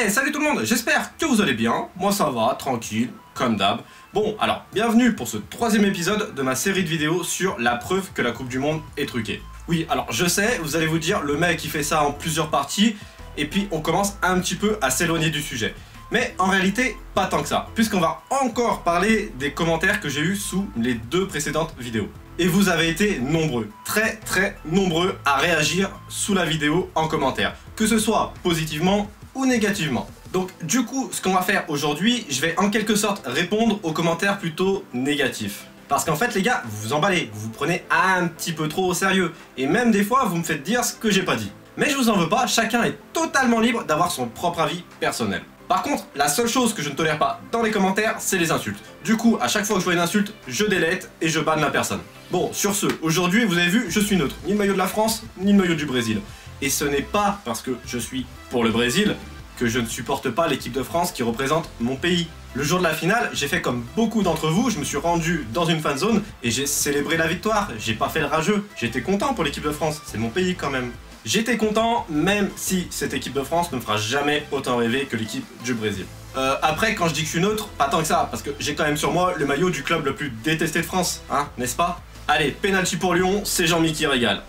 Salut tout le monde, j'espère que vous allez bien, moi ça va, tranquille, comme d'hab. Bon, alors, bienvenue pour ce troisième épisode de ma série de vidéos sur la preuve que la Coupe du Monde est truquée. Oui, alors je sais, vous allez vous dire, le mec il fait ça en plusieurs parties, et puis on commence un petit peu à s'éloigner du sujet. Mais en réalité, pas tant que ça, puisqu'on va encore parler des commentaires que j'ai eus sous les deux précédentes vidéos. Et vous avez été nombreux, très nombreux à réagir sous la vidéo en commentaire, que ce soit positivement ou négativement. Donc du coup, ce qu'on va faire aujourd'hui, je vais en quelque sorte répondre aux commentaires plutôt négatifs. Parce qu'en fait les gars, vous vous emballez, vous vous prenez un petit peu trop au sérieux, et même des fois vous me faites dire ce que j'ai pas dit. Mais je vous en veux pas, chacun est totalement libre d'avoir son propre avis personnel. Par contre, la seule chose que je ne tolère pas dans les commentaires, c'est les insultes. Du coup, à chaque fois que je vois une insulte, je délète et je banne la personne. Bon, sur ce, aujourd'hui, vous avez vu, je suis neutre. Ni le maillot de la France, ni le maillot du Brésil. Et ce n'est pas parce que je suis pour le Brésil que je ne supporte pas l'équipe de France qui représente mon pays. Le jour de la finale, j'ai fait comme beaucoup d'entre vous, je me suis rendu dans une fan zone et j'ai célébré la victoire. J'ai pas fait le rageux, j'étais content pour l'équipe de France, c'est mon pays quand même. J'étais content, même si cette équipe de France ne me fera jamais autant rêver que l'équipe du Brésil. Après, quand je dis que je suis neutre, pas tant que ça, parce que j'ai quand même sur moi le maillot du club le plus détesté de France, hein, n'est-ce pas? Allez, penalty pour Lyon, c'est Jean-Mi qui régale.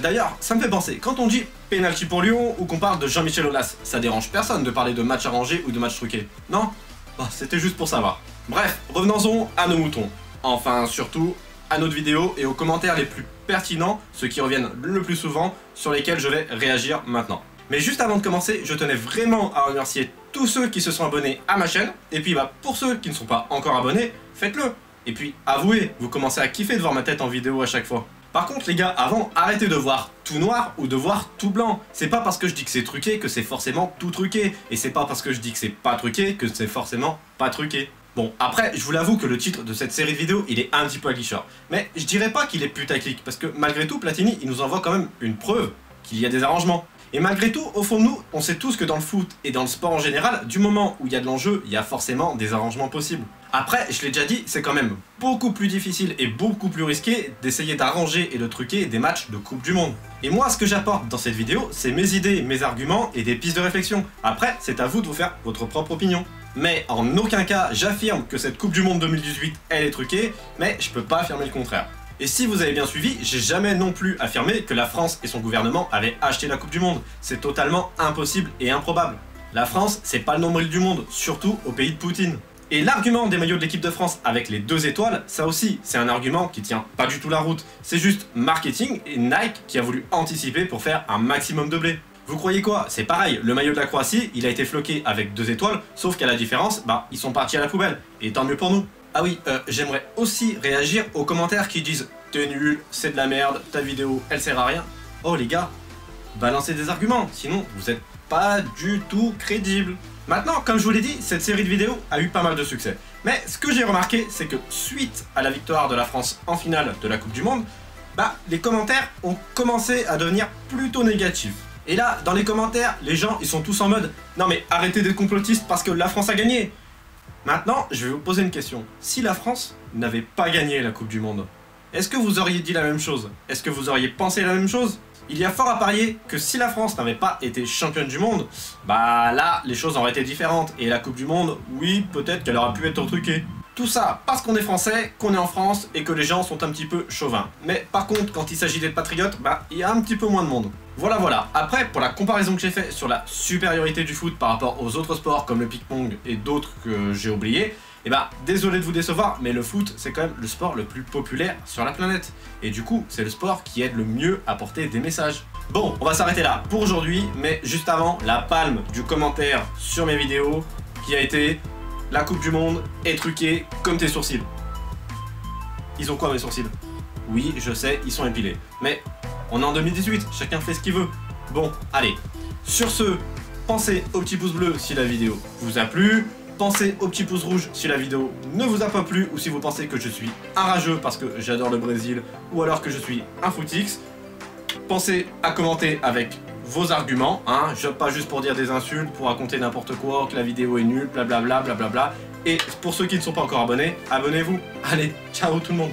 D'ailleurs, ça me fait penser, quand on dit penalty pour Lyon ou qu'on parle de Jean-Michel Aulas, ça dérange personne de parler de match arrangé ou de match truqué, non? Bah, c'était juste pour savoir. Bref, revenons-en à nos moutons. Enfin, surtout, à notre vidéo et aux commentaires les plus pertinents, ceux qui reviennent le plus souvent, sur lesquels je vais réagir maintenant. Mais juste avant de commencer, je tenais vraiment à remercier tous ceux qui se sont abonnés à ma chaîne, et puis bah, pour ceux qui ne sont pas encore abonnés, faites-le. Et puis avouez, vous commencez à kiffer de voir ma tête en vidéo à chaque fois. Par contre les gars, avant, arrêtez de voir tout noir ou de voir tout blanc. C'est pas parce que je dis que c'est truqué que c'est forcément tout truqué, et c'est pas parce que je dis que c'est pas truqué que c'est forcément pas truqué. Bon, après, je vous l'avoue que le titre de cette série de vidéos, il est un petit peu aguicheur. Mais je dirais pas qu'il est putaclic, parce que malgré tout, Platini, il nous envoie quand même une preuve qu'il y a des arrangements. Et malgré tout, au fond de nous, on sait tous que dans le foot et dans le sport en général, du moment où il y a de l'enjeu, il y a forcément des arrangements possibles. Après, je l'ai déjà dit, c'est quand même beaucoup plus difficile et beaucoup plus risqué d'essayer d'arranger et de truquer des matchs de Coupe du Monde. Et moi, ce que j'apporte dans cette vidéo, c'est mes idées, mes arguments et des pistes de réflexion. Après, c'est à vous de vous faire votre propre opinion. Mais en aucun cas, j'affirme que cette Coupe du Monde 2018, elle est truquée, mais je peux pas affirmer le contraire. Et si vous avez bien suivi, j'ai jamais non plus affirmé que la France et son gouvernement avaient acheté la Coupe du Monde. C'est totalement impossible et improbable. La France, c'est pas le nombril du monde, surtout au pays de Poutine. Et l'argument des maillots de l'équipe de France avec les 2 étoiles, ça aussi, c'est un argument qui tient pas du tout la route. C'est juste marketing et Nike qui a voulu anticiper pour faire un maximum de blé. Vous croyez quoi? C'est pareil, le maillot de la Croatie, il a été floqué avec 2 étoiles, sauf qu'à la différence, bah, ils sont partis à la poubelle. Et tant mieux pour nous. Ah oui, j'aimerais aussi réagir aux commentaires qui disent « T'es nul, c'est de la merde, ta vidéo, elle sert à rien ». Oh les gars, balancez des arguments, sinon vous êtes pas du tout crédible. Maintenant, comme je vous l'ai dit, cette série de vidéos a eu pas mal de succès. Mais ce que j'ai remarqué, c'est que suite à la victoire de la France en finale de la Coupe du Monde, bah, les commentaires ont commencé à devenir plutôt négatifs. Et là, dans les commentaires, les gens, ils sont tous en mode « Non mais arrêtez d'être complotistes parce que la France a gagné !» Maintenant, je vais vous poser une question. Si la France n'avait pas gagné la Coupe du Monde, est-ce que vous auriez dit la même chose? Est-ce que vous auriez pensé la même chose? Il y a fort à parier que si la France n'avait pas été championne du monde, bah là, les choses auraient été différentes. Et la Coupe du Monde, oui, peut-être qu'elle aurait pu être truquée. Tout ça parce qu'on est français, qu'on est en France et que les gens sont un petit peu chauvins. Mais par contre, quand il s'agit d'être patriote, bah il y a un petit peu moins de monde. Voilà. Après, pour la comparaison que j'ai faite sur la supériorité du foot par rapport aux autres sports comme le ping-pong et d'autres que j'ai oubliés, et bah désolé de vous décevoir, mais le foot c'est quand même le sport le plus populaire sur la planète. Et du coup, c'est le sport qui aide le mieux à porter des messages. Bon, on va s'arrêter là pour aujourd'hui, mais juste avant, la palme du commentaire sur mes vidéos qui a été « La Coupe du Monde est truquée comme tes sourcils ». Ils ont quoi mes sourcils? Oui, je sais, ils sont épilés. Mais on est en 2018, chacun fait ce qu'il veut. Bon, allez. Sur ce, pensez au petit pouce bleu si la vidéo vous a plu. Pensez au petit pouce rouge si la vidéo ne vous a pas plu ou si vous pensez que je suis un rageux parce que j'adore le Brésil ou alors que je suis un footix. Pensez à commenter avec vos arguments, hein, pas juste pour dire des insultes, pour raconter n'importe quoi, que la vidéo est nulle, blablabla, blablabla. Et pour ceux qui ne sont pas encore abonnés, abonnez-vous. Allez, ciao tout le monde.